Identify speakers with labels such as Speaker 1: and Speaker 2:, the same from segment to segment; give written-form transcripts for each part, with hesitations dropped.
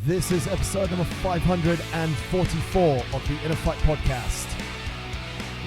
Speaker 1: This is episode number 544 of the InnerFight podcast.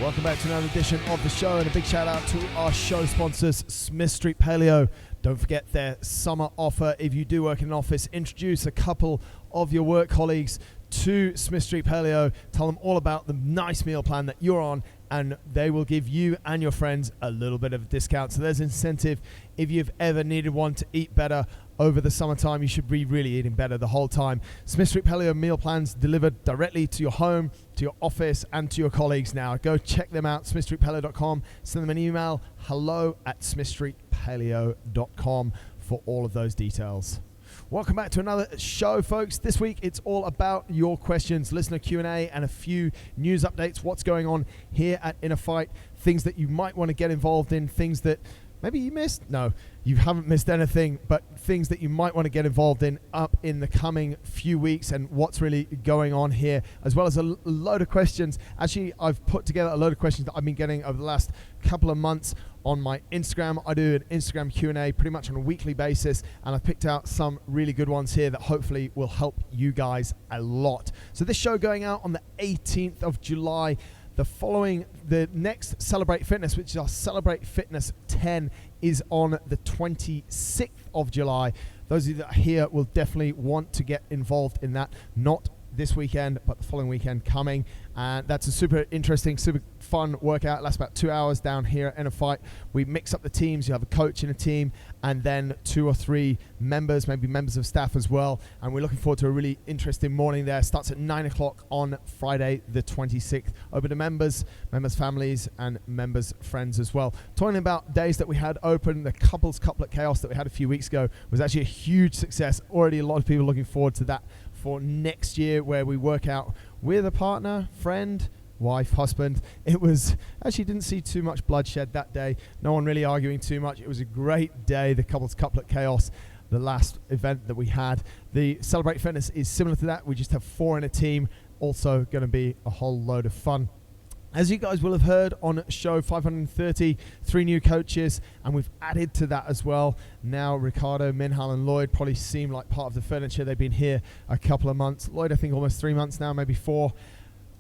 Speaker 1: Welcome back to another edition of the show, and a big shout out to our show sponsors, Smith Street Paleo. Don't forget their summer offer. If you do work in an office, introduce a couple of your work colleagues to Smith Street Paleo. Tell them all about the nice meal plan that you're on, and they will give you and your friends a little bit of a discount. So there's incentive. If you've ever needed one to eat better over the summertime, you should be really eating better the whole time. Smith Street Paleo meal plans delivered directly to your home, to your office, and to your colleagues now. Go check them out, smithstreetpaleo.com. Send them an email, hello@smithstreetpaleo.com for all of those details. Welcome back to another show, folks. This week, it's all about your questions, listener Q&A, and a few news updates. What's going on here at InnerFight, things that you might want to get involved in, things that maybe you missed. No, you haven't missed anything, but things that you might want to get involved in up in the coming few weeks, and what's really going on here, as well as a load of questions. Actually, I've put together a load of questions that I've been getting over the last couple of months on my Instagram. I do an Instagram Q&A pretty much on a weekly basis, and I've picked out some really good ones here that hopefully will help you guys a lot. So this show going out on the 18th of July. The next Celebrate Fitness, which is our Celebrate Fitness 10, is on the 26th of July. Those of you that are here will definitely want to get involved in that. Not this weekend, but the following weekend coming. And that's a super interesting, super fun workout. It lasts about 2 hours down here at InnerFight. We mix up the teams. You have a coach in a team, and then 2 or 3 members, maybe members of staff as well. And we're looking forward to a really interesting morning there. Starts at 9 o'clock on Friday the 26th. Open to members, families, and members' friends as well. Talking about days that we had open, the couplet chaos that we had a few weeks ago was actually a huge success. Already a lot of people looking forward to that for next year, where we work out with a partner, friend, wife, husband. It was actually didn't see too much bloodshed that day. No one really arguing too much. It was a great day, the couplet chaos, the last event that we had. The Celebrate Fitness is similar to that. We just have 4 in a team. Also going to be a whole load of fun. As you guys will have heard on show 530, 3 new coaches, and we've added to that as well. Now Ricardo, Minhal, and Lloyd probably seem like part of the furniture. They've been here a couple of months. Lloyd, I think almost 3 months now, maybe 4.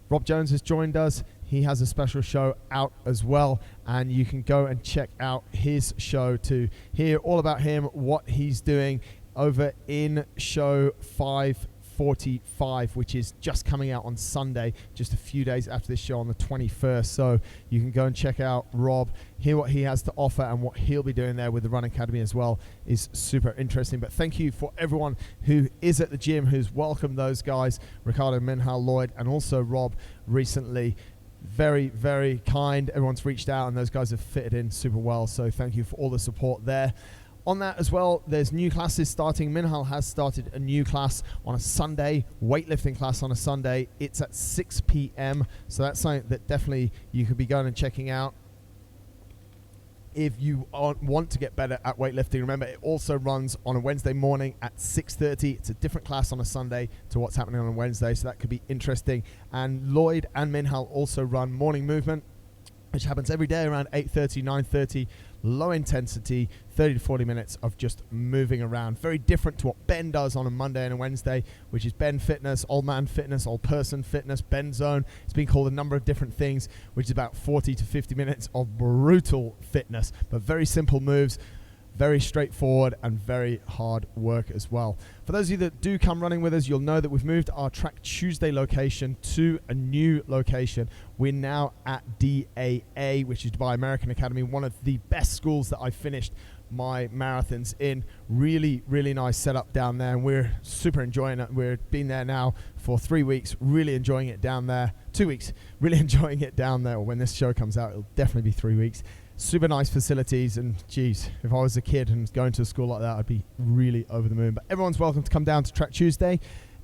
Speaker 1: Rob Jones has joined us. He has a special show out as well, and you can go and check out his show to hear all about him, what he's doing over in show 545, which is just coming out on Sunday, just a few days after this show on the 21st. So you can go and check out Rob, hear what he has to offer, and what he'll be doing there with the Run Academy as well is super interesting. But thank you for everyone who is at the gym, who's welcomed those guys, Ricardo, Minhal, Lloyd, and also Rob recently. Very, very kind. Everyone's reached out, and those guys have fitted in super well. So thank you for all the support there. On that as well, there's new classes starting. Minhal has started a new class on a Sunday, weightlifting class on a Sunday. It's at 6 p.m. So that's something that definitely you could be going and checking out if you want to get better at weightlifting. Remember, it also runs on a Wednesday morning at 6:30. It's a different class on a Sunday to what's happening on a Wednesday, so that could be interesting. And Lloyd and Minhal also run morning movement, which happens every day around 8:30, 9:30. Low intensity, 30 to 40 minutes of just moving around. Very different to what Ben does on a Monday and a Wednesday, which is Ben Fitness, Old Man Fitness, Old Person Fitness, Ben Zone. It's been called a number of different things, which is about 40 to 50 minutes of brutal fitness, but very simple moves, very straightforward, and very hard work as well. For those of you that do come running with us, you'll know that we've moved our Track Tuesday location to a new location. We're now at DAA, which is Dubai American Academy, one of the best schools that I've finished my marathons in. Really, really nice setup down there, and we're super enjoying it. We've been there now for 3 weeks, really enjoying it down there. 2 weeks, really enjoying it down there. When this show comes out, it'll definitely be 3 weeks. Super nice facilities, and geez, if I was a kid and going to a school like that, I'd be really over the moon. But everyone's welcome to come down to Track Tuesday.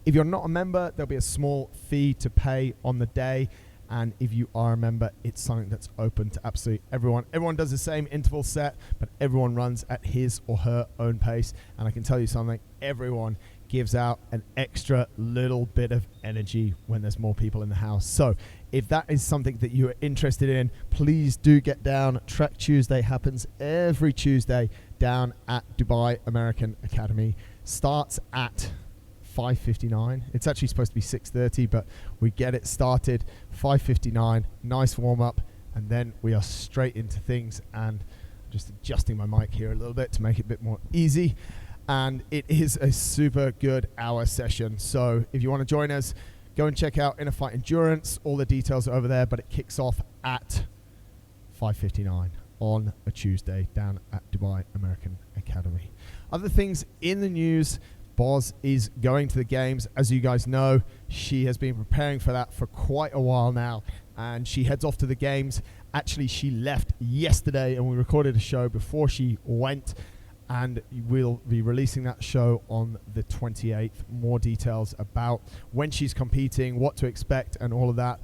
Speaker 1: If you're not a member, there'll be a small fee to pay on the day. And if you are a member, it's something that's open to absolutely everyone. Everyone does the same interval set, but everyone runs at his or her own pace. And I can tell you something, everyone gives out an extra little bit of energy when there's more people in the house. So if that is something that you're interested in, please do get down. Track Tuesday happens every Tuesday down at Dubai American Academy. Starts at 5:59. It's actually supposed to be 6:30, but we get it started 5:59. Nice warm up, and then we are straight into things. And just adjusting my mic here a little bit to make it a bit more easy. And it is a super good hour session. So if you want to join us, go and check out InnerFight Endurance. All the details are over there, but it kicks off at 5:59 on a Tuesday down at Dubai American Academy. Other things in the news: Boz is going to the games. As you guys know, she has been preparing for that for quite a while now, and she heads off to the games. Actually, she left yesterday, and we recorded a show before she went, and we'll be releasing that show on the 28th. More details about when she's competing, what to expect, and all of that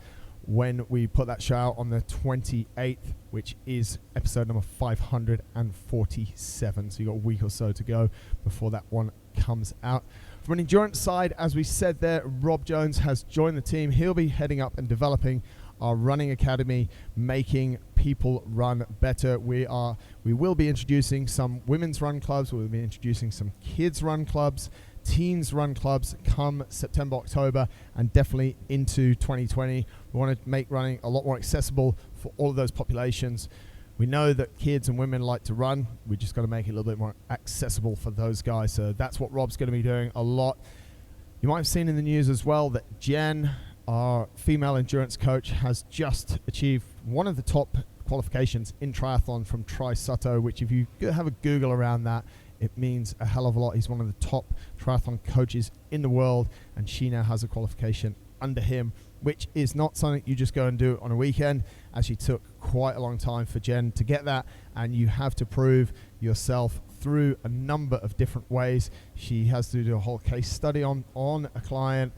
Speaker 1: when we put that show out on the 28th, which is episode number 547. So you've got a week or so to go before that one comes out. From an endurance side, as we said there, Rob Jones has joined the team. He'll be heading up and developing our running academy, making people run better. We will be introducing some women's run clubs. We'll be introducing some kids run clubs, teens run clubs come September, October, and definitely into 2020. We want to make running a lot more accessible for all of those populations. We know that kids and women like to run. We just got to make it a little bit more accessible for those guys. So that's what Rob's going to be doing a lot. You might have seen in the news as well that Jen, our female endurance coach, has just achieved one of the top qualifications in triathlon from Tri-Sutto, which if you have a Google around that, it means a hell of a lot. He's one of the top triathlon coaches in the world, and she now has a qualification under him, which is not something you just go and do on a weekend. Actually took quite a long time for Jen to get that, and you have to prove yourself through a number of different ways. She has to do a whole case study on a client,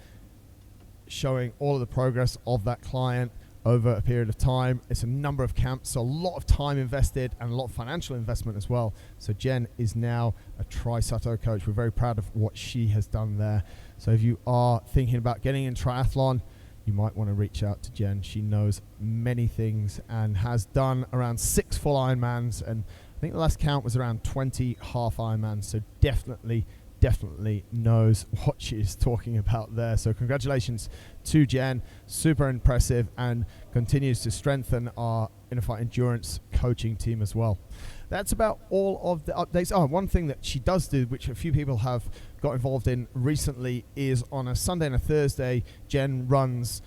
Speaker 1: showing all of the progress of that client over a period of time. It's a number of camps, so a lot of time invested and a lot of financial investment as well. So Jen is now a Tri-Sutto coach. We're very proud of what she has done there. So if you are thinking about getting in triathlon, you might want to reach out to Jen. She knows many things and has done around 6 full Ironmans, and I think the last count was around 20 half Ironmans. So definitely knows what she is talking about there. So congratulations to Jen, super impressive, and continues to strengthen our InnerFight Endurance coaching team as well. That's about all of the updates. One thing that she does do, which a few people have got involved in recently, is on a Sunday and a Thursday, Jen runs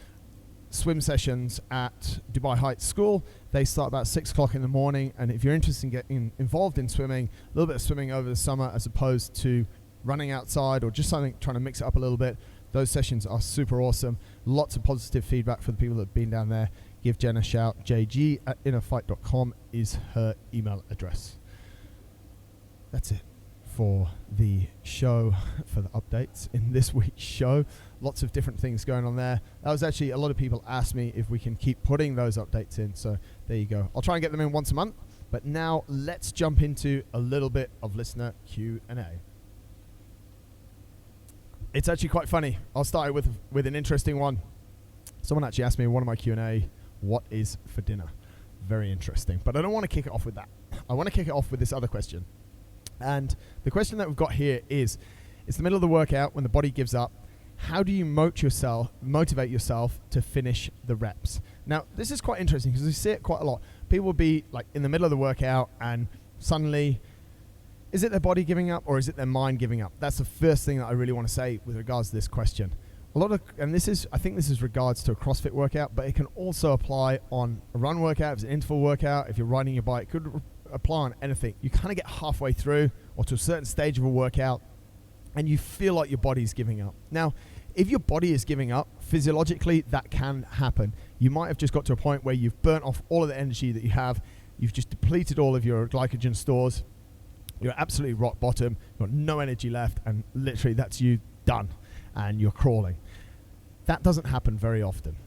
Speaker 1: swim sessions at Dubai Heights School. They start about 6 o'clock in the morning, and if you're interested in getting involved in swimming, a little bit of swimming over the summer as opposed to running outside or just something, trying to mix it up a little bit, those sessions are super awesome. Lots of positive feedback for the people that have been down there. Give Jen a shout. jg@innerfight.com is her email address. That's it for the show, for the updates in this week's show. Lots of different things going on there. That was actually, a lot of people asked me if we can keep putting those updates in, so there you go. I'll try and get them in once a month, but now let's jump into a little bit of listener Q&A. It's actually quite funny. I'll start with an interesting one. Someone actually asked me in one of my Q&A, what is for dinner? Very interesting. But I don't want to kick it off with that. I want to kick it off with this other question. And the question that we've got here is, it's the middle of the workout when the body gives up. How do you motivate yourself to finish the reps? Now, this is quite interesting because we see it quite a lot. People will be like in the middle of the workout and suddenly, is it their body giving up or is it their mind giving up? That's the first thing that I really want to say with regards to this question. I think this is regards to a CrossFit workout, but it can also apply on a run workout, if it's an interval workout, if you're riding your bike, it could apply on anything. You kind of get halfway through or to a certain stage of a workout and you feel like your body's giving up. Now, if your body is giving up, physiologically, that can happen. You might have just got to a point where you've burnt off all of the energy that you have. You've just depleted all of your glycogen stores. You're absolutely rock bottom. You've got no energy left, and literally that's you done, and you're crawling. That doesn't happen very often.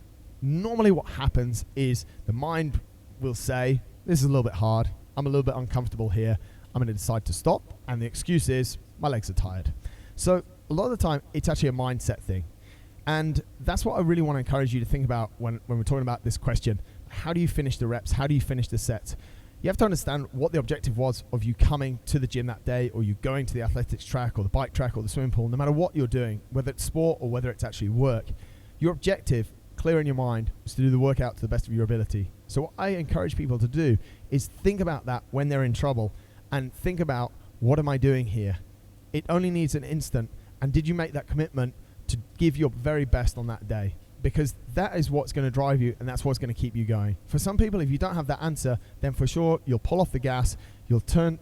Speaker 1: Normally what happens is the mind will say, this is a little bit hard. I'm a little bit uncomfortable here. I'm going to decide to stop, and the excuse is my legs are tired. So a lot of the time, it's actually a mindset thing. And that's what I really want to encourage you to think about when we're talking about this question. How do you finish the reps? How do you finish the sets? You have to understand what the objective was of you coming to the gym that day, or you going to the athletics track or the bike track or the swimming pool. No matter what you're doing, whether it's sport or whether it's actually work, your objective, clear in your mind, is to do the workout to the best of your ability. So what I encourage people to do is think about that when they're in trouble, and think about, what am I doing here? It only needs an instant. And did you make that commitment to give your very best on that day? Because that is what's going to drive you, and that's what's going to keep you going. For some people, if you don't have that answer, then for sure you'll pull off the gas, you'll turn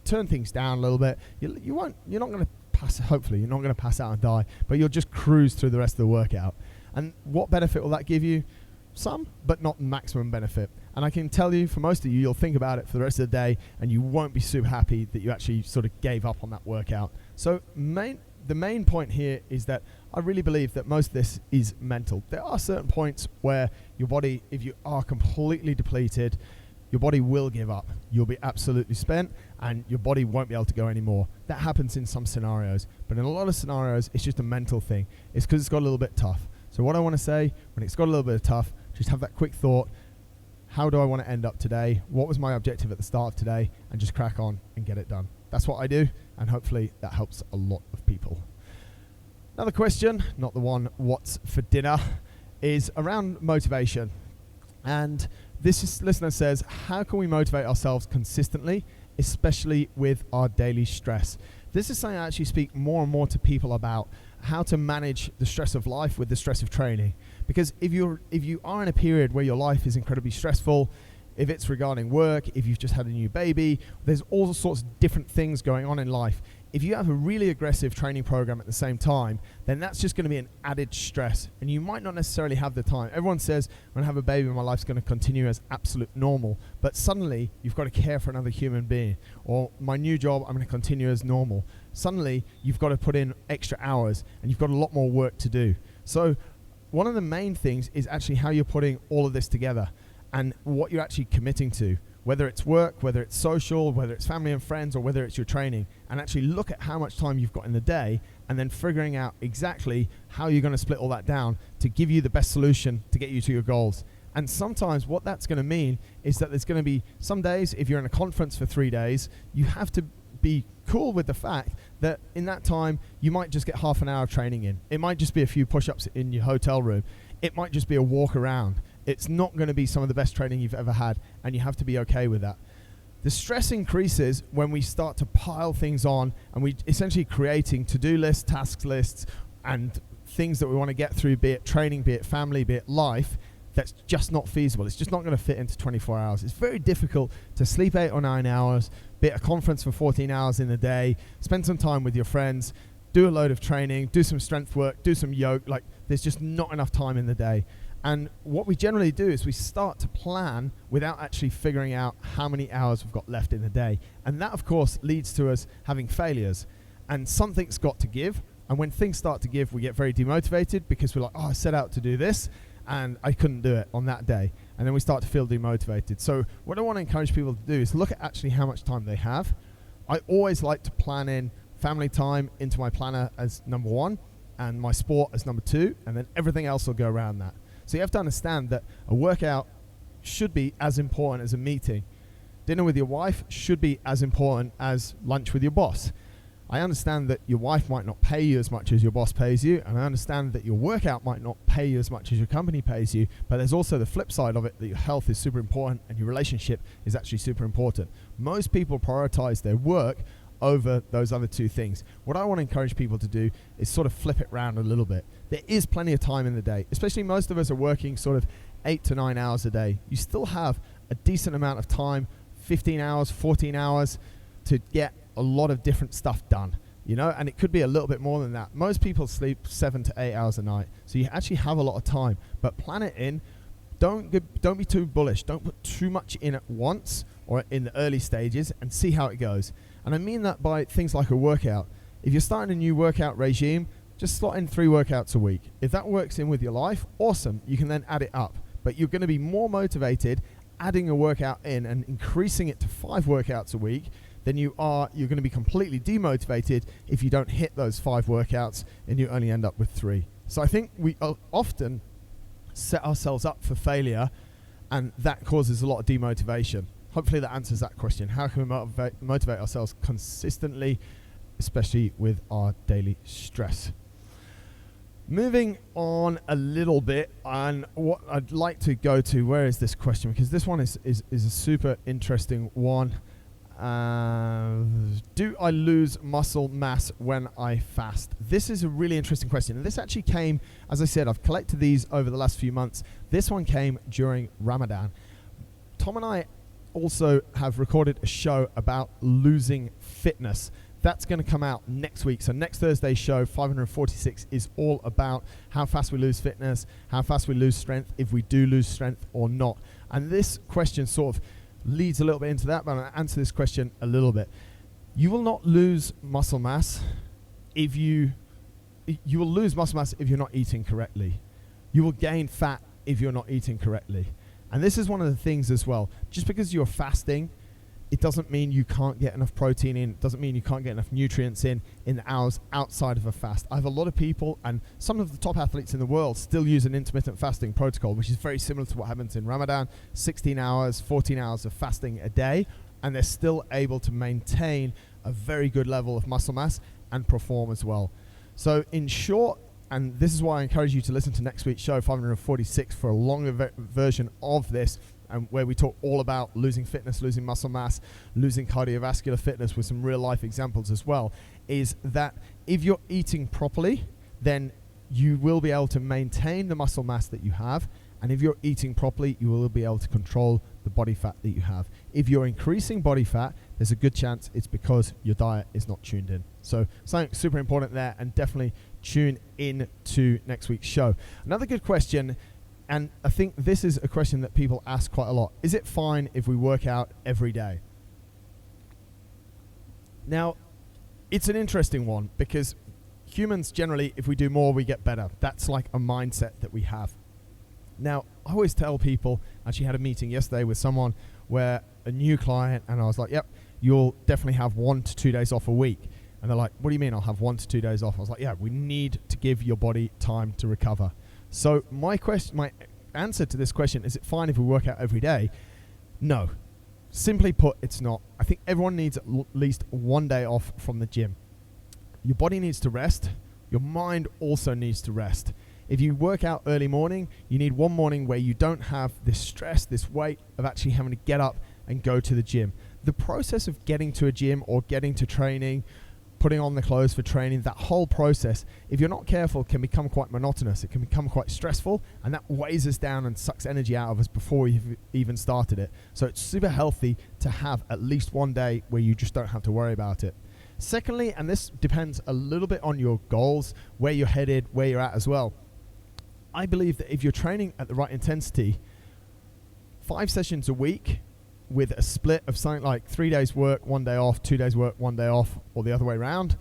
Speaker 1: things down a little bit. You're not going to pass, hopefully you're not going to pass out and die, but you'll just cruise through the rest of the workout. And what benefit will that give you? Some, but not maximum benefit. And I can tell you, for most of you, you'll think about it for the rest of the day, and you won't be super happy that you actually sort of gave up on that workout. So the main point here is that I really believe that most of this is mental. There are certain points where your body, if you are completely depleted, your body will give up. You'll be absolutely spent, and your body won't be able to go anymore. That happens in some scenarios, but in a lot of scenarios, it's just a mental thing. It's because it's got a little bit tough. So what I want to say, when it's got a little bit of tough, just have that quick thought. How do I want to end up today? What was my objective at the start of today? And just crack on and get it done. That's what I do, and hopefully that helps a lot of people. Another question, not the one, what's for dinner, is around motivation. And this listener says, how can we motivate ourselves consistently, especially with our daily stress? This is something I actually speak more and more to people about, how to manage the stress of life with the stress of training. Because if you are in a period where your life is incredibly stressful, if it's regarding work, if you've just had a new baby, there's all sorts of different things going on in life. If you have a really aggressive training program at the same time, then that's just going to be an added stress, and you might not necessarily have the time. Everyone says, when I have a baby, my life's going to continue as absolute normal, but suddenly you've got to care for another human being. Or my new job, I'm going to continue as normal. Suddenly you've got to put in extra hours, and you've got a lot more work to do. So one of the main things is actually how you're putting all of this together and what you're actually committing to, whether it's work, whether it's social, whether it's family and friends, or whether it's your training, and actually look at how much time you've got in the day, and then figuring out exactly how you're going to split all that down to give you the best solution to get you to your goals. And sometimes what that's going to mean is that there's going to be some days, if you're in a conference for 3 days, you have to be cool with the fact that in that time you might just get half an hour of training in. It might just be a few push-ups in your hotel room. It might just be a walk around. It's not going to be some of the best training you've ever had, and you have to be okay with that. The stress increases when we start to pile things on, and we essentially creating to-do lists, task lists, and things that we want to get through, be it training, be it family, be it life. That's just not feasible. It's just not going to fit into 24 hours. It's very difficult to sleep 8 or 9 hours, be at a conference for 14 hours in a day, spend some time with your friends, do a load of training, do some strength work, do some yoga. Like, there's just not enough time in the day. And what we generally do is we start to plan without actually figuring out how many hours we've got left in the day. And that, of course, leads to us having failures. And something's got to give. And when things start to give, we get very demotivated because we're like, oh, I set out to do this, and I couldn't do it on that day. And then we start to feel demotivated. So what I want to encourage people to do is look at actually how much time they have. I always like to plan in family time into my planner as number 1, and my sport as number 2, and then everything else will go around that. So you have to understand that a workout should be as important as a meeting. Dinner with your wife should be as important as lunch with your boss. I understand that your wife might not pay you as much as your boss pays you, and I understand that your workout might not pay you as much as your company pays you, but there's also the flip side of it, that your health is super important and your relationship is actually super important. Most people prioritize their work over those other two things. What I want to encourage people to do is sort of flip it around a little bit. There is plenty of time in the day, especially most of us are working sort of 8 to 9 hours a day. You still have a decent amount of time, 15 hours, 14 hours to get a lot of different stuff done, you know, and it could be a little bit more than that. Most people sleep 7 to 8 hours a night, so you actually have a lot of time, but plan it in. Don't be too bullish. Don't put too much in at once or in the early stages, and see how it goes. And I mean that by things like a workout. If you're starting a new workout regime, just slot in 3 workouts a week. If that works in with your life, awesome. You can then add it up. But you're going to be more motivated adding a workout in and increasing it to 5 workouts a week than you're going to be completely demotivated if you don't hit those 5 workouts and you only end up with 3. So I think we often set ourselves up for failure, and that causes a lot of demotivation. hopefully that answers that question. How can we motivate ourselves consistently, especially with our daily stress? Moving on a little bit, and what I'd like to go to, where is this question? Because this one is a super interesting one. Do I lose muscle mass when I fast? This is a really interesting question. And this actually came, as I said, I've collected these over the last few months. This one came during Ramadan. Tom and I also have recorded a show about losing fitness. That's going to come out next week. So next Thursday's show, 546, is all about how fast we lose fitness, how fast we lose strength, if we do lose strength or not. And this question sort of leads a little bit into that, but I'll answer this question a little bit. You will not lose muscle mass if you will lose muscle mass if you're not eating correctly. You will gain fat if you're not eating correctly. And this is one of the things as well. Just because you're fasting, it doesn't mean you can't get enough protein in. It doesn't mean you can't get enough nutrients in the hours outside of a fast. I have a lot of people, and some of the top athletes in the world still use an intermittent fasting protocol, which is very similar to what happens in Ramadan. 16 hours, 14 hours of fasting a day, and they're still able to maintain a very good level of muscle mass and perform as well. So in short, and this is why I encourage you to listen to next week's show, 546, for a longer version of this, and where we talk all about losing fitness, losing muscle mass, losing cardiovascular fitness with some real life examples as well, is that if you're eating properly, then you will be able to maintain the muscle mass that you have. And if you're eating properly, you will be able to control the body fat that you have. If you're increasing body fat, there's a good chance it's because your diet is not tuned in. So something super important there, and definitely tune in to next week's show. Another good question, and I think this is a question that people ask quite a lot. Is it fine if we work out every day? Now, it's an interesting one, because humans generally, if we do more, we get better. That's like a mindset that we have. Now, I always tell people, actually had a meeting yesterday with someone where a new client, and I was like, yep, you'll definitely have 1 to 2 days off a week. And they're like, what do you mean I'll have 1 to 2 days off? I was like, yeah, we need to give your body time to recover. So my answer to this question, is it fine if we work out every day? No. Simply put, it's not. I think everyone needs at least 1 day off from the gym. Your body needs to rest. Your mind also needs to rest. If you work out early morning, you need one morning where you don't have this stress, this weight of actually having to get up and go to the gym. The process of getting to a gym or getting to training, putting on the clothes for training, that whole process, if you're not careful, can become quite monotonous. It can become quite stressful, and that weighs us down and sucks energy out of us before we've even started it. So it's super healthy to have at least 1 day where you just don't have to worry about it. Secondly, and this depends a little bit on your goals, where you're headed, where you're at as well. I believe that if you're training at the right intensity, 5 sessions a week with a split of something like 3 days work, 1 day off, 2 days work, 1 day off, or the other way around,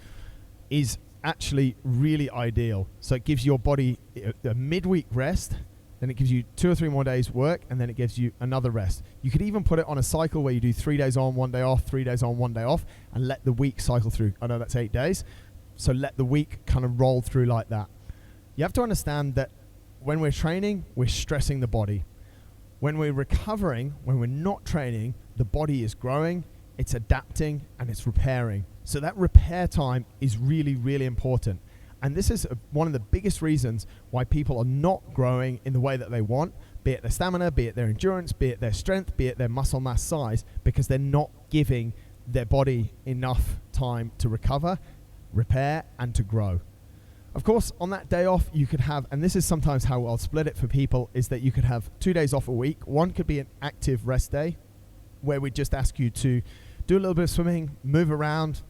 Speaker 1: is actually really ideal. So it gives your body a midweek rest, then it gives you 2 or 3 more days work, and then it gives you another rest. You could even put it on a cycle where you do 3 days on, 1 day off, 3 days on, 1 day off, and let the week cycle through. I know that's 8 days, so let the week kind of roll through like that. You have to understand that when we're training, we're stressing the body. When we're recovering, when we're not training, the body is growing, it's adapting, and it's repairing. So that repair time is really, really important. And this is one of the biggest reasons why people are not growing in the way that they want, be it their stamina, be it their endurance, be it their strength, be it their muscle mass size, because they're not giving their body enough time to recover, repair, and to grow. Of course, on that day off, you could have, and this is sometimes how I'll split it for people, is that you could have 2 days off a week. One could be an active rest day, where we just ask you to do a little bit of swimming, move around,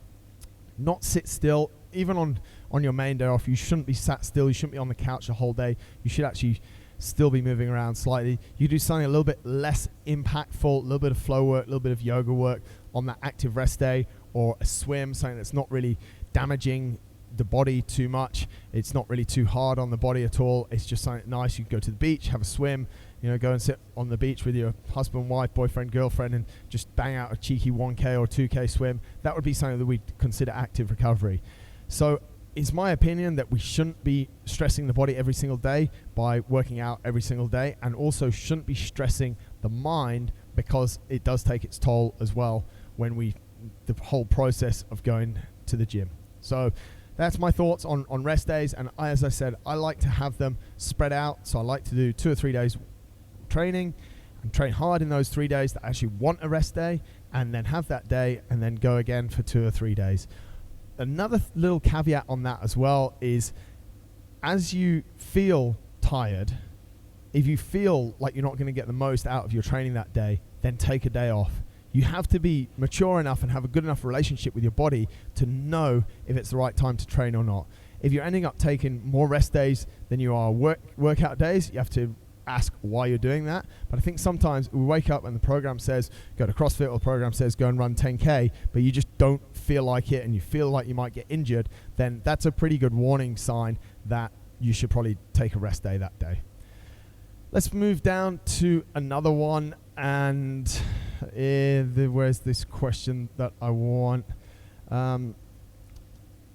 Speaker 1: not sit still. Even on your main day off, you shouldn't be sat still. You shouldn't be on the couch the whole day. You should actually still be moving around slightly. You do something a little bit less impactful, a little bit of flow work, a little bit of yoga work on that active rest day, or a swim, something that's not really damaging the body too much. It's not really too hard on the body at all. It's just something nice. You can go to the beach, have a swim, go and sit on the beach with your husband, wife, boyfriend, girlfriend, and just bang out a cheeky 1K or 2K swim. That would be something that we'd consider active recovery. So it's my opinion that we shouldn't be stressing the body every single day by working out every single day, and also shouldn't be stressing the mind because it does take its toll as well when the whole process of going to the gym. So that's my thoughts on rest days. And as I said, I like to have them spread out. So I like to do 2 or 3 days training and train hard in those 3 days that actually want a rest day, and then have that day and then go again for 2 or 3 days. Another little caveat on that as well is, as you feel tired, if you feel like you're not going to get the most out of your training that day, then take a day off. You have to be mature enough and have a good enough relationship with your body to know if it's the right time to train or not. If you're ending up taking more rest days than you are workout days, you have to ask why you're doing that. But I think sometimes we wake up and the program says go to CrossFit, or the program says go and run 10K, but you just don't feel like it and you feel like you might get injured, then that's a pretty good warning sign that you should probably take a rest day that day. Let's move down to another one, and where's this question that I want?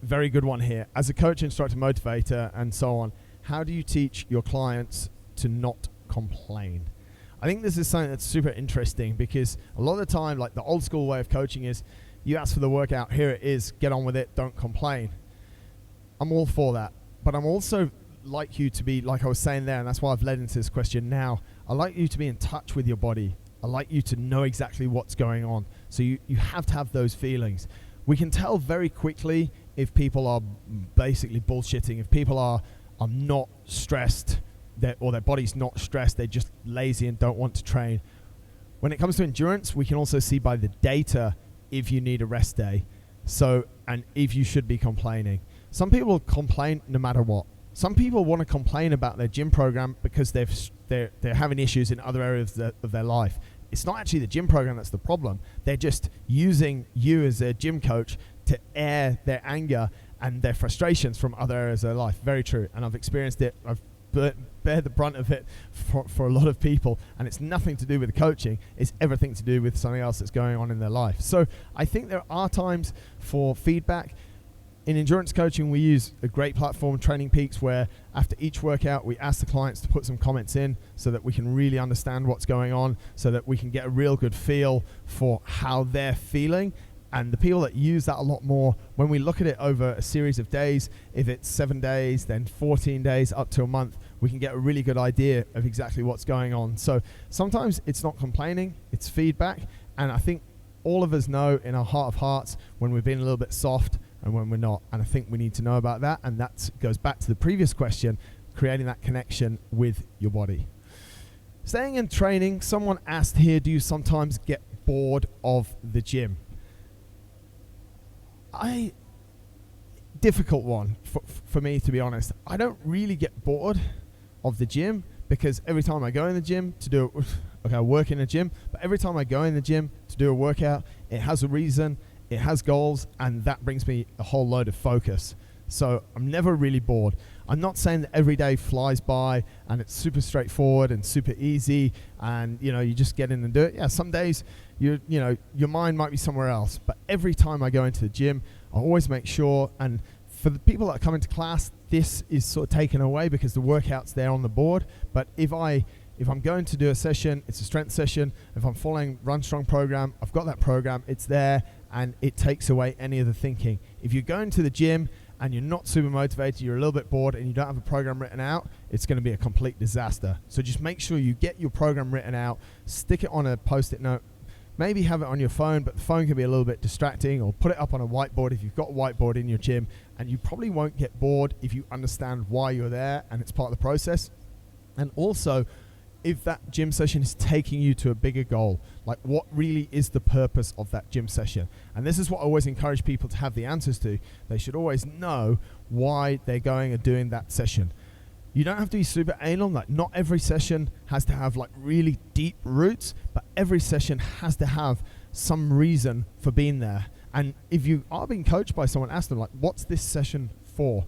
Speaker 1: Very good one here. As a coach, instructor, motivator, and so on, how do you teach your clients to not complain? I think this is something that's super interesting, because a lot of the time, like, the old school way of coaching is you ask for the workout, here it is, get on with it, don't complain. I'm all for that, but I'm also like you to be, like I was saying there, and that's why I've led into this question now, I like you to be in touch with your body. I like you to know exactly what's going on. So you have to have those feelings. We can tell very quickly if people are basically bullshitting, if people are not stressed, or their body's not stressed, they're just lazy and don't want to train. When it comes to endurance, we can also see by the data if you need a rest day, and if you should be complaining. Some people complain no matter what. Some people want to complain about their gym program because they're having issues in other areas of their life. It's not actually the gym program that's the problem. They're just using you as their gym coach to air their anger and their frustrations from other areas of their life. Very true. And I've experienced it. I've bear the brunt of it for a lot of people, and it's nothing to do with the coaching. It's everything to do with something else that's going on in their life. So I think there are times for feedback. In endurance coaching, we use a great platform, Training Peaks, where after each workout, we ask the clients to put some comments in so that we can really understand what's going on, so that we can get a real good feel for how they're feeling. And the people that use that a lot more, when we look at it over a series of days, if it's 7 days, then 14 days, up to a month, we can get a really good idea of exactly what's going on. So sometimes it's not complaining, it's feedback. And I think all of us know in our heart of hearts when we've been a little bit soft and when we're not. And I think we need to know about that. And that goes back to the previous question, creating that connection with your body. Staying in training, someone asked here, do you sometimes get bored of the gym? Difficult one for me, to be honest. I don't really get bored of the gym, because every time I go in the gym to do I work in a gym, but every time I go in the gym to do a workout, it has a reason, it has goals, and that brings me a whole load of focus. So I'm never really bored. I'm not saying that every day flies by and it's super straightforward and super easy and you just get in and do it. Yeah, some days your mind might be somewhere else, but every time I go into the gym, I always make sure, and for the people that come into class, this is sort of taken away because the workout's there on the board. But if I'm going to do a session, it's a strength session. If I'm following Run Strong program, I've got that program, it's there, and it takes away any of the thinking. If you're going to the gym and you're not super motivated, you're a little bit bored, and you don't have a program written out, it's going to be a complete disaster. So just make sure you get your program written out, stick it on a post-it note, maybe have it on your phone, but the phone can be a little bit distracting, or put it up on a whiteboard if you've got a whiteboard in your gym, and you probably won't get bored if you understand why you're there and it's part of the process. And also, if that gym session is taking you to a bigger goal, like what really is the purpose of that gym session? And this is what I always encourage people to have the answers to. They should always know why they're going and doing that session. You don't have to be super anal, like not every session has to have like really deep roots, but every session has to have some reason for being there. And if you are being coached by someone, ask them like, what's this session for?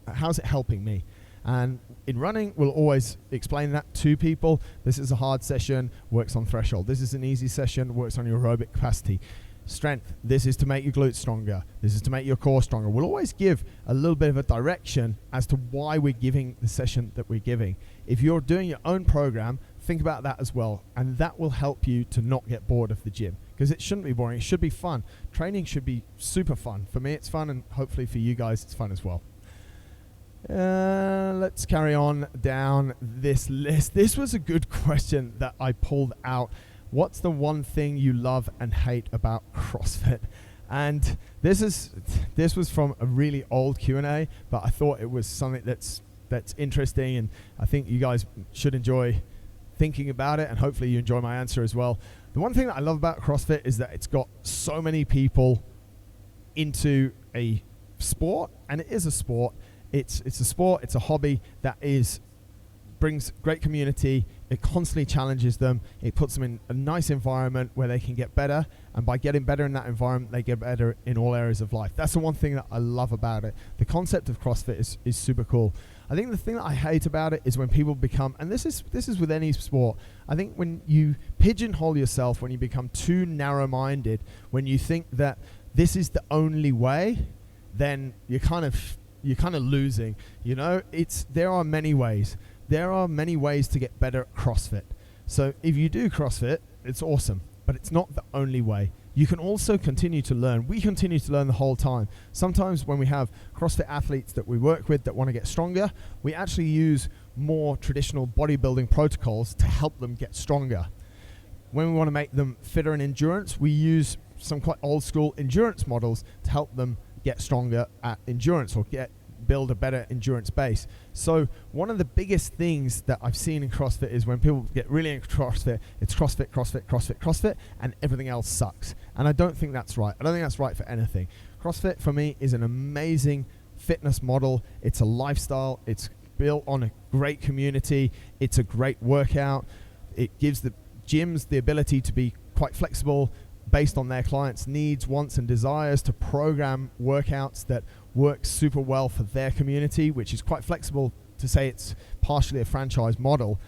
Speaker 1: How's it helping me? And in running, we'll always explain that to people. This is a hard session, works on threshold. This is an easy session, works on your aerobic capacity. Strength, this is to make your glutes stronger. This is to make your core stronger. We'll always give a little bit of a direction as to why we're giving the session that we're giving. If you're doing your own program, think about that as well, and that will help you to not get bored of the gym, because it shouldn't be boring. It should be fun. Training should be super fun. For me, it's fun, and hopefully for you guys, it's fun as well. Let's carry on down this list. This was a good question that I pulled out. What's the one thing you love and hate about CrossFit? And this was from a really old Q&A, but I thought it was something that's interesting, and I think you guys should enjoy thinking about it, and hopefully you enjoy my answer as well. The one thing that I love about CrossFit is that it's got so many people into a sport, and it is a sport. It's a sport, it's a hobby that brings great community. It constantly challenges them. It puts them in a nice environment where they can get better, and by getting better in that environment, they get better in all areas of life. That's the one thing that I love about it. The concept of CrossFit is super cool. I think the thing that I hate about it is when people become, and this is with any sport, I think when you pigeonhole yourself, when you become too narrow-minded, when you think that this is the only way, then you're kind of losing. You know, there are many ways. There are many ways to get better at CrossFit. So if you do CrossFit, it's awesome, but it's not the only way. You can also continue to learn. We continue to learn the whole time. Sometimes when we have CrossFit athletes that we work with that want to get stronger, we actually use more traditional bodybuilding protocols to help them get stronger. When we want to make them fitter in endurance, we use some quite old school endurance models to help them get stronger at endurance, or build a better endurance base. So one of the biggest things that I've seen in CrossFit is when people get really into CrossFit, it's CrossFit, CrossFit, CrossFit, CrossFit, and everything else sucks. And I don't think that's right. I don't think that's right for anything. CrossFit for me is an amazing fitness model. It's a lifestyle. It's built on a great community. It's a great workout. It gives the gyms the ability to be quite flexible based on their clients' needs, wants, and desires, to program workouts that work super well for their community, which is quite flexible to say it's partially a franchise model.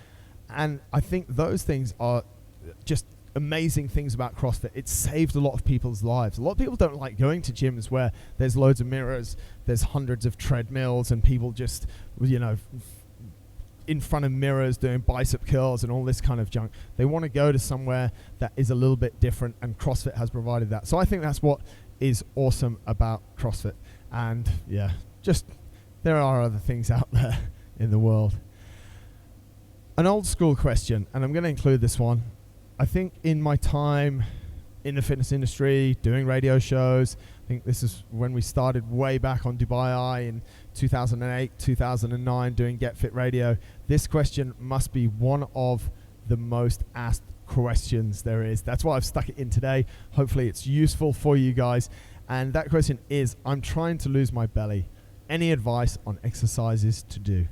Speaker 1: And I think those things are just amazing things about CrossFit. It's saved a lot of people's lives. A lot of people don't like going to gyms where there's loads of mirrors, there's hundreds of treadmills, and people just, in front of mirrors doing bicep curls and all this kind of junk. They want to go to somewhere that is a little bit different, and CrossFit has provided that. So I think that's what is awesome about CrossFit. And yeah, just there are other things out there in the world. An old school question, and I'm going to include this one. I think in my time in the fitness industry, doing radio shows, I think this is when we started way back on Dubai Eye in 2008, 2009, doing Get Fit Radio. This question must be one of the most asked questions there is. That's why I've stuck it in today. Hopefully it's useful for you guys. And that question is, I'm trying to lose my belly. Any advice on exercises to do?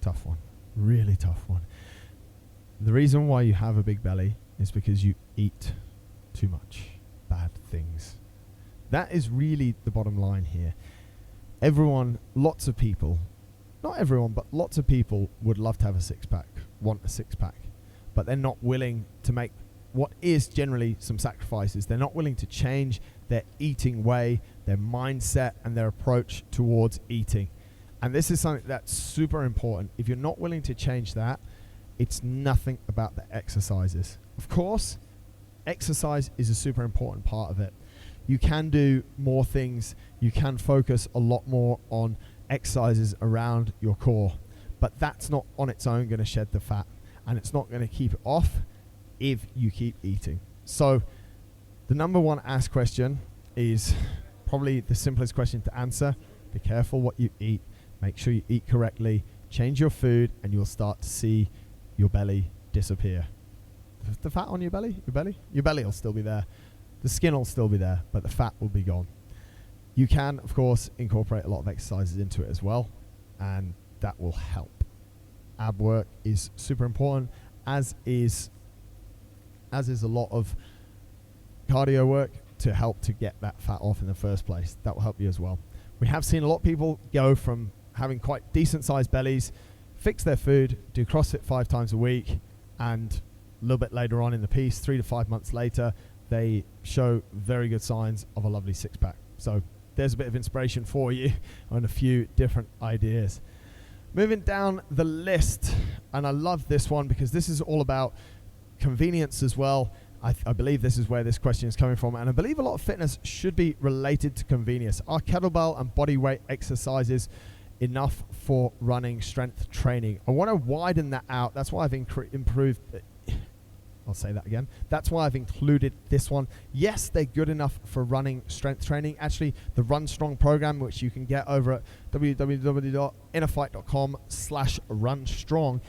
Speaker 1: Tough one. Really tough one. The reason why you have a big belly is because you eat too much bad things. That is really the bottom line here. Everyone, lots of people, not everyone, but lots of people would love to have a six-pack, want a six-pack, but they're not willing to make what is generally some sacrifices. They're not willing to change their eating way, their mindset, and their approach towards eating. And this is something that's super important. If you're not willing to change that, it's nothing about the exercises. Of course, exercise is a super important part of it. You can do more things. You can focus a lot more on exercises around your core, but that's not on its own going to shed the fat, and it's not going to keep it off if you keep eating. So the number one asked question is probably the simplest question to answer. Be careful what you eat. Make sure you eat correctly. Change your food, and you'll start to see your belly disappear. The fat on your belly will still be there. The skin will still be there, but the fat will be gone. You can, of course, incorporate a lot of exercises into it as well, and that will help. Ab work is super important, as is a lot of cardio work to help to get that fat off in the first place. That will help you as well. We have seen a lot of people go from having quite decent sized bellies, fix their food, do CrossFit 5 times a week, and a little bit later on in the piece, 3 to 5 months later, they show very good signs of a lovely six-pack. So there's a bit of inspiration for you on a few different ideas. Moving down the list, and I love this one because this is all about convenience as well. I believe this is where this question is coming from, and I believe a lot of fitness should be related to convenience. Are kettlebell and body weight exercises enough for running strength training? I want to widen that out. That's why I've improved. I'll say that again. That's why I've included this one. Yes, they're good enough for running strength training. Actually, the Run Strong program, which you can get over at www.innerfight.com/runstrong,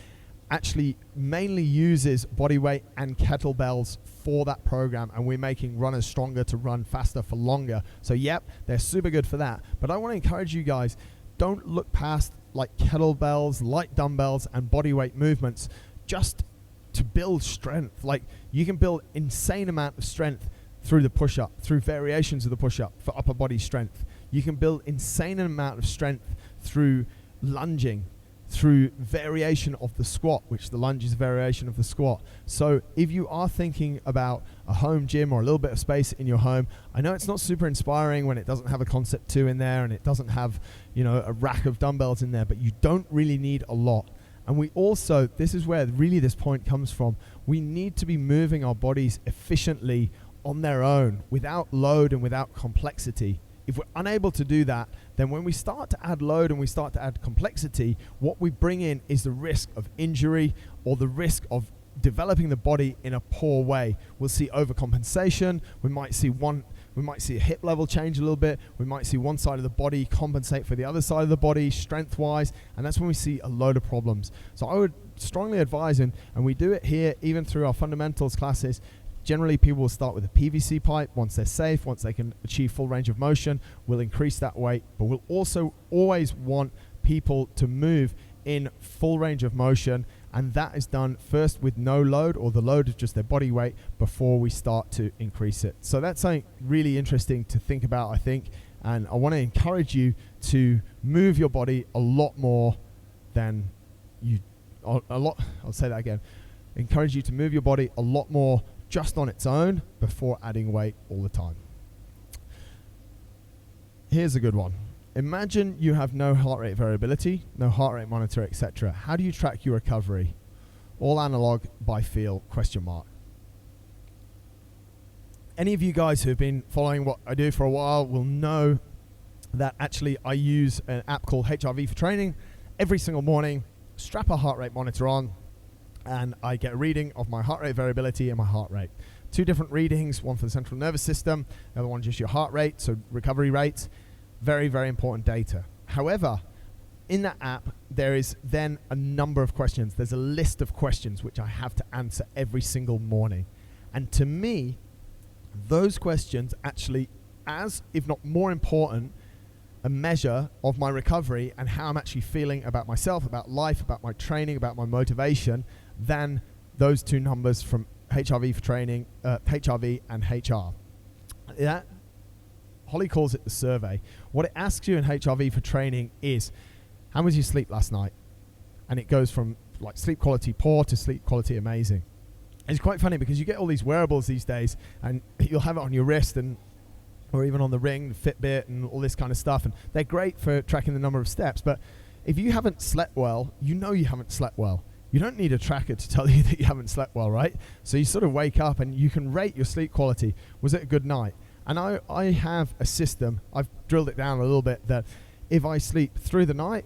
Speaker 1: actually mainly uses body weight and kettlebells for that program, and we're making runners stronger to run faster for longer. So yep, they're super good for that. But I want to encourage you guys, don't look past like kettlebells, light dumbbells, and body weight movements just to build strength. Like, you can build insane amount of strength through the push-up, through variations of the push-up for upper body strength. You can build insane amount of strength through lunging, through variation of the squat, which the lunge is a variation of the squat. So if you are thinking about a home gym or a little bit of space in your home, I know it's not super inspiring when it doesn't have a Concept 2 in there and it doesn't have, you know, a rack of dumbbells in there, but you don't really need a lot. And we also, this is where really this point comes from, we need to be moving our bodies efficiently on their own, without load and without complexity. If we're unable to do that, then when we start to add load and we start to add complexity, what we bring in is the risk of injury or the risk of developing the body in a poor way. We'll see overcompensation. We might see a hip level change a little bit. We might see one side of the body compensate for the other side of the body strength-wise, and that's when we see a load of problems. So I would strongly advise, and we do it here even through our fundamentals classes. Generally, people will start with a PVC pipe. Once they're safe, once they can achieve full range of motion, we'll increase that weight. But we'll also always want people to move in full range of motion, and that is done first with no load, or the load of just their body weight, before we start to increase it. So that's something really interesting to think about, I think, and I want to encourage you to move your body a lot more than I'll say that again. Encourage you to move your body a lot more just on its own before adding weight all the time. Here's a good one. Imagine you have no heart rate variability, no heart rate monitor, etc. How do you track your recovery? All analog by feel, ? Any of you guys who have been following what I do for a while will know that actually I use an app called HRV for training. Every single morning, strap a heart rate monitor on, and I get a reading of my heart rate variability and my heart rate. 2 different readings, one for the central nervous system, the other one just your heart rate, so recovery rate. Very, very important data. However, in that app, there is then a number of questions. There's a list of questions which I have to answer every single morning. And to me, those questions actually, as if not more important, a measure of my recovery and how I'm actually feeling about myself, about life, about my training, about my motivation, than those 2 numbers from HRV for training, HRV and HR. That, Holly calls it the survey. What it asks you in HRV for training is, how was your sleep last night? And it goes from like sleep quality poor to sleep quality amazing. It's quite funny because you get all these wearables these days, and you'll have it on your wrist and or even on the Ring, the Fitbit, and all this kind of stuff, and they're great for tracking the number of steps. But if you haven't slept well, you know you haven't slept well. You don't need a tracker to tell you that you haven't slept well, right? So you sort of wake up and you can rate your sleep quality. Was it a good night? And I have a system, I've drilled it down a little bit, that if I sleep through the night,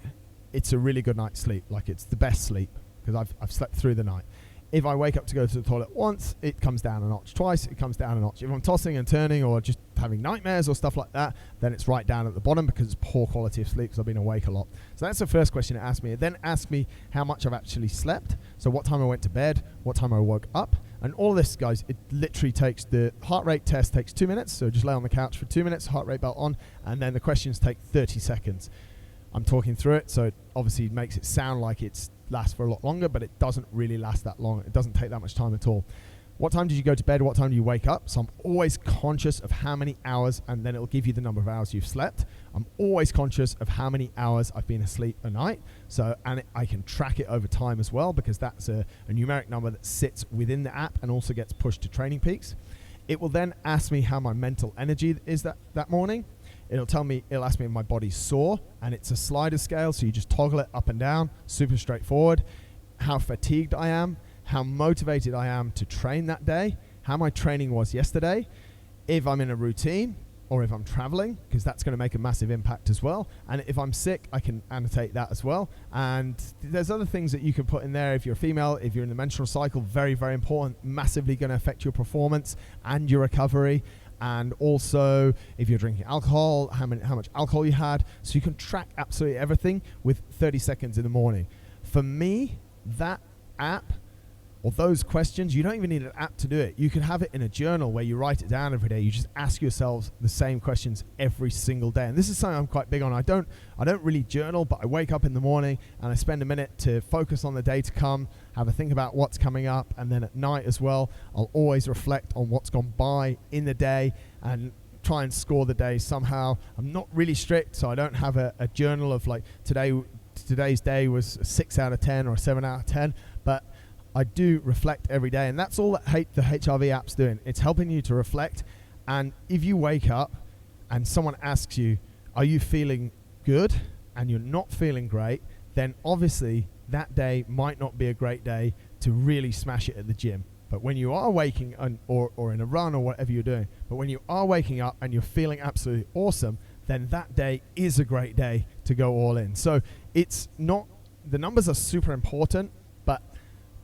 Speaker 1: it's a really good night's sleep. Like, it's the best sleep because I've slept through the night. If I wake up to go to the toilet once, it comes down a notch. Twice, it comes down a notch. If I'm tossing and turning or just having nightmares or stuff like that, then it's right down at the bottom because it's poor quality of sleep because I've been awake a lot. So that's the first question it asked me. It then asked me how much I've actually slept. So what time I went to bed, what time I woke up. And all of this, guys, it literally takes, the heart rate test takes 2 minutes. So just lay on the couch for 2 minutes, heart rate belt on, and then the questions take 30 seconds. I'm talking through it, so it obviously makes it sound like it's lasts for a lot longer, but it doesn't really last that long. It doesn't take that much time at all. What time did you go to bed? What time do you wake up? So I'm always conscious of how many hours, and then it'll give you the number of hours you've slept. I'm always conscious of how many hours I've been asleep a night. So, and I can track it over time as well, because that's a numeric number that sits within the app and also gets pushed to Training Peaks. It will then ask me how my mental energy is that morning. It'll ask me if my body's sore, and it's a slider scale, so you just toggle it up and down, super straightforward. how fatigued I am, how motivated I am to train that day, how my training was yesterday, if I'm in a routine or if I'm traveling, because that's going to make a massive impact as well. And if I'm sick, I can annotate that as well. And there's other things that you can put in there. If you're a female, if you're in the menstrual cycle, very, very important, massively going to affect your performance and your recovery. And also if you're drinking alcohol, how much alcohol you had. So you can track absolutely everything with 30 seconds in the morning. For me, that app or those questions, you don't even need an app to do it. You can have it in a journal where you write it down every day. You just ask yourselves the same questions every single day. And this is something I'm quite big on. I don't really journal, but I wake up in the morning and I spend a minute to focus on the day to come, have a think about what's coming up, and then at night as well, I'll always reflect on what's gone by in the day and try and score the day somehow. I'm not really strict, so I don't have a journal of like today's day was a 6 out of 10 or a 7 out of 10, but I do reflect every day, and that's all that the HRV app's doing. It's helping you to reflect. And if you wake up and someone asks you, are you feeling good, and you're not feeling great, then obviously that day might not be a great day to really smash it at the gym. But when you are waking or in a run or whatever you're doing, but when you are waking up and you're feeling absolutely awesome, then that day is a great day to go all in. So it's not, the numbers are super important, but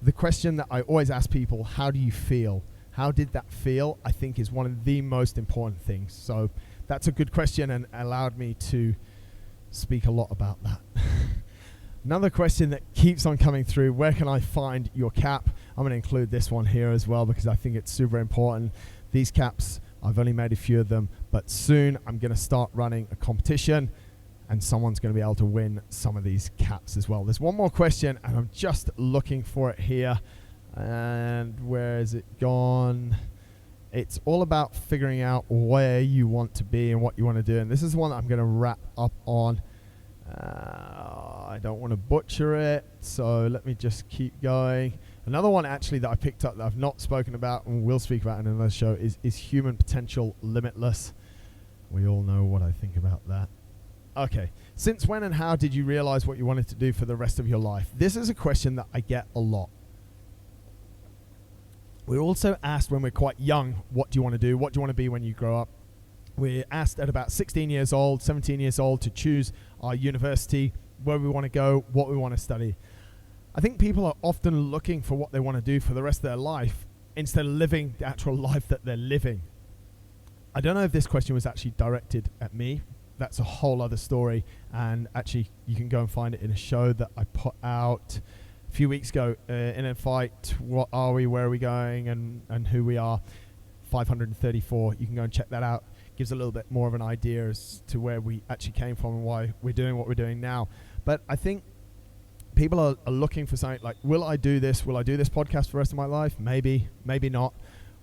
Speaker 1: the question that I always ask people, how do you feel? How did that feel? I think is one of the most important things. So that's a good question and allowed me to speak a lot about that. Another question that keeps on coming through, where can I find your cap? I'm going to include this one here as well because I think it's super important. These caps, I've only made a few of them, but soon I'm going to start running a competition and someone's going to be able to win some of these caps as well. There's one more question and I'm just looking for it here. And where is it gone? It's all about figuring out where you want to be and what you want to do. And this is one that I'm going to wrap up on. I don't want to butcher it, so let me just keep going. Another one actually that I picked up that I've not spoken about and will speak about in another show is human potential limitless. We all know what I think about that. Okay, since when and how did you realize what you wanted to do for the rest of your life? This is a question that I get a lot. We're also asked when we're quite young, what do you want to do? What do you want to be when you grow up? We're asked at about 16 years old, 17 years old to choose our university, where we want to go, what we want to study. I think people are often looking for what they want to do for the rest of their life instead of living the actual life that they're living. I don't know if this question was actually directed at me. That's a whole other story. And actually, you can go and find it in a show that I put out a few weeks ago, InnerFight, what are we, where are we going, and who we are, 534. You can go and check that out. Gives a little bit more of an idea as to where we actually came from and why we're doing what we're doing now. But I think people are looking for something like, will I do this? Will I do this podcast for the rest of my life? Maybe, maybe not.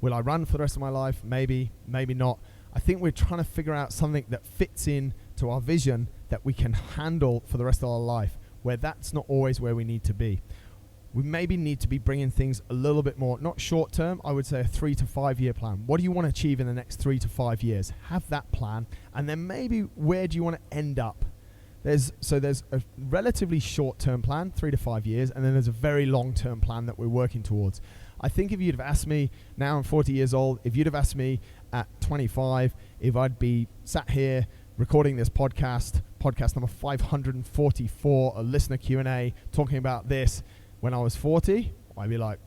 Speaker 1: Will I run for the rest of my life? Maybe, maybe not. I think we're trying to figure out something that fits in to our vision that we can handle for the rest of our life, where that's not always where we need to be. We maybe need to be bringing things a little bit more, not short term, I would say a 3 to 5 year plan. What do you want to achieve in the next 3 to 5 years? Have that plan. And then maybe where do you want to end up? There's a relatively short term plan, 3 to 5 years, and then there's a very long term plan that we're working towards. I think if you'd have asked me, now I'm 40 years old, if you'd have asked me at 25, if I'd be sat here recording this podcast number 544, a listener Q&A, talking about this, when I was 40, I'd be like,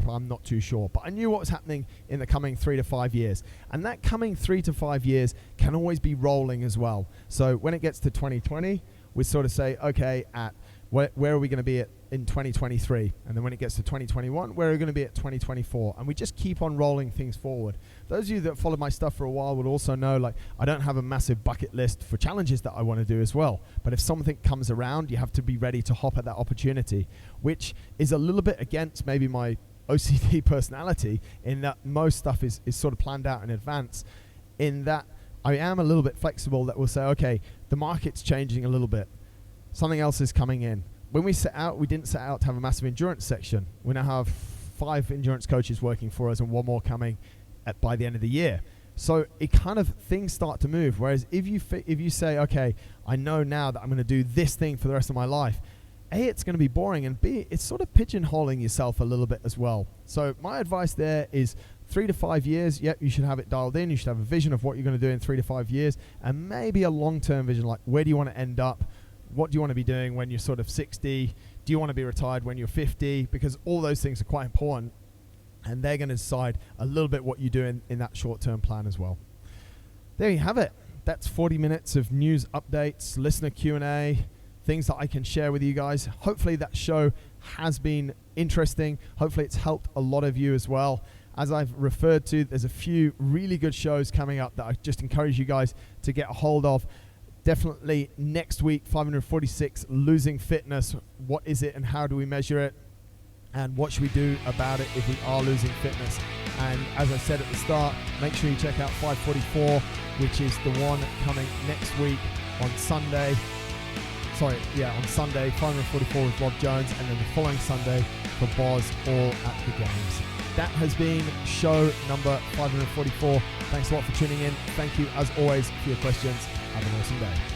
Speaker 1: I'm not too sure. But I knew what was happening in the coming 3 to 5 years. And that coming 3 to 5 years can always be rolling as well. So when it gets to 2020, we sort of say, okay, at where are we going to be at in 2023? And then when it gets to 2021, where are we going to be at 2024? And we just keep on rolling things forward. Those of you that followed my stuff for a while would also know, like, I don't have a massive bucket list for challenges that I want to do as well. But if something comes around, you have to be ready to hop at that opportunity, which is a little bit against maybe my OCD personality, in that most stuff is sort of planned out in advance, in that I am a little bit flexible, that will say, okay, the market's changing a little bit. Something else is coming in. When we set out, we didn't set out to have a massive endurance section. We now have 5 endurance coaches working for us and 1 more coming by the end of the year. So it kind of, things start to move. Whereas if you say, okay, I know now that I'm going to do this thing for the rest of my life, A, it's going to be boring, and B, it's sort of pigeonholing yourself a little bit as well. So my advice there is 3 to 5 years. Yep, you should have it dialed in. You should have a vision of what you're going to do in 3 to 5 years, and maybe a long-term vision, like where do you want to end up? What do you want to be doing when you're sort of 60? Do you want to be retired when you're 50? Because all those things are quite important, and they're going to decide a little bit what you do in that short-term plan as well. There you have it. That's 40 minutes of news updates, listener Q&A, things that I can share with you guys. Hopefully that show has been interesting. Hopefully it's helped a lot of you as well. As I've referred to, there's a few really good shows coming up that I just encourage you guys to get a hold of. Definitely next week, 546, losing fitness. What is it and how do we measure it? And what should we do about it if we are losing fitness? And as I said at the start, make sure you check out 544, which is the one coming next week on Sunday. On Sunday, 544 with Rob Jones, and then the following Sunday for Boz, all at the games. That has been show number 544. Thanks a lot for tuning in. Thank you, as always, for your questions. Have an awesome day.